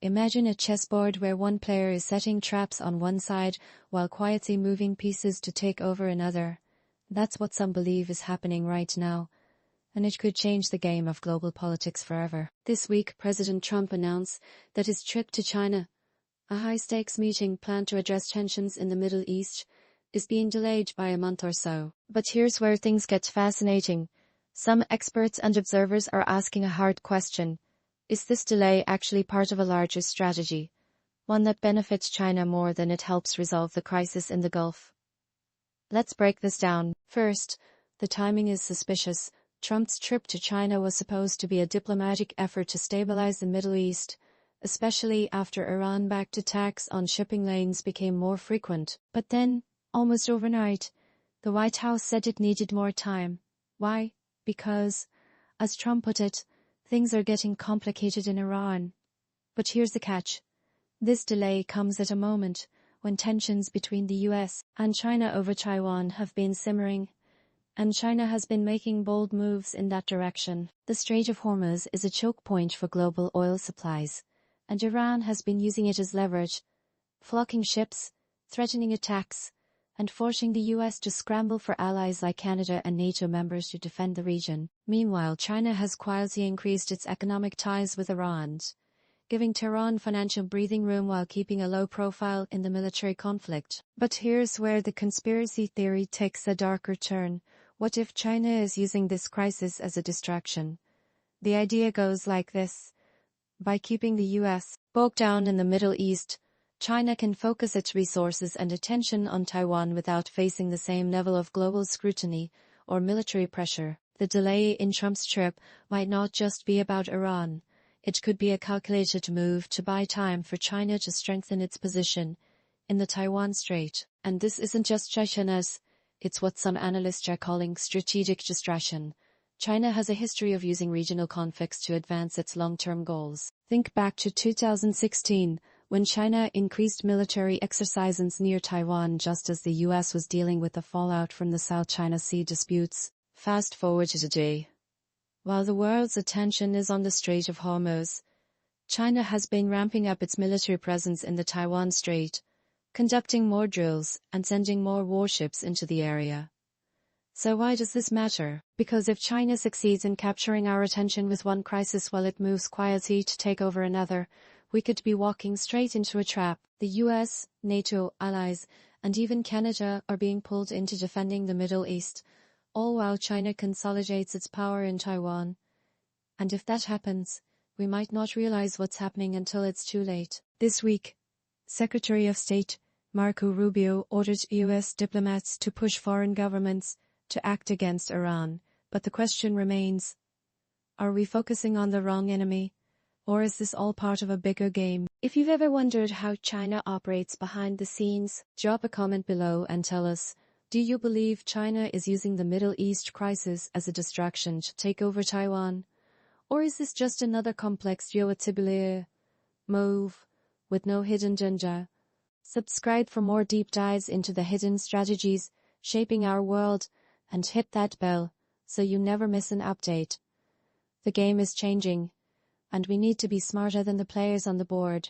Imagine a chessboard where one player is setting traps on one side while quietly moving pieces to take over another. That's what some believe is happening right now, and it could change the game of global politics forever. This week, President Trump announced that his trip to China, a high-stakes meeting planned to address tensions in the Middle East, is being delayed by a month or so. But here's where things get fascinating. Some experts and observers are asking a hard question. Is this delay actually part of a larger strategy, one that benefits China more than it helps resolve the crisis in the Gulf? Let's break this down. First, the timing is suspicious. Trump's trip to China was supposed to be a diplomatic effort to stabilize the Middle East, especially after Iran-backed attacks on shipping lanes became more frequent. But then, almost overnight, the White House said it needed more time. Why? Because, as Trump put it, things are getting complicated in Iran. But here's the catch. This delay comes at a moment when tensions between the US and China over Taiwan have been simmering, and China has been making bold moves in that direction. The Strait of Hormuz is a choke point for global oil supplies, and Iran has been using it as leverage, flocking ships, threatening attacks, and forcing the US to scramble for allies like Canada and NATO members to defend the region. Meanwhile, China has quietly increased its economic ties with Iran, giving Tehran financial breathing room while keeping a low profile in the military conflict. But here's where the conspiracy theory takes a darker turn. What if China is using this crisis as a distraction? The idea goes like this. By keeping the US bogged down in the Middle East, China can focus its resources and attention on Taiwan without facing the same level of global scrutiny or military pressure. The delay in Trump's trip might not just be about Iran. It could be a calculated move to buy time for China to strengthen its position in the Taiwan Strait. And this isn't just China's, it's what some analysts are calling strategic distraction. China has a history of using regional conflicts to advance its long-term goals. Think back to 2016, when China increased military exercises near Taiwan just as the US was dealing with the fallout from the South China Sea disputes. Fast forward to today. While the world's attention is on the Strait of Hormuz, China has been ramping up its military presence in the Taiwan Strait, conducting more drills and sending more warships into the area. So why does this matter? Because if China succeeds in capturing our attention with one crisis while it moves quietly to take over another, we could be walking straight into a trap. The US, NATO, allies, and even Canada are being pulled into defending the Middle East, all while China consolidates its power in Taiwan. And if that happens, we might not realize what's happening until it's too late. This week, Secretary of State Marco Rubio ordered US diplomats to push foreign governments to act against Iran. But the question remains, are we focusing on the wrong enemy? Or is this all part of a bigger game? If you've ever wondered how China operates behind the scenes, drop a comment below and tell us, do you believe China is using the Middle East crisis as a distraction to take over Taiwan? Or is this just another complex geopolitical move with no hidden agenda? Subscribe for more deep dives into the hidden strategies shaping our world, and hit that bell so you never miss an update. The game is changing, and we need to be smarter than the players on the board.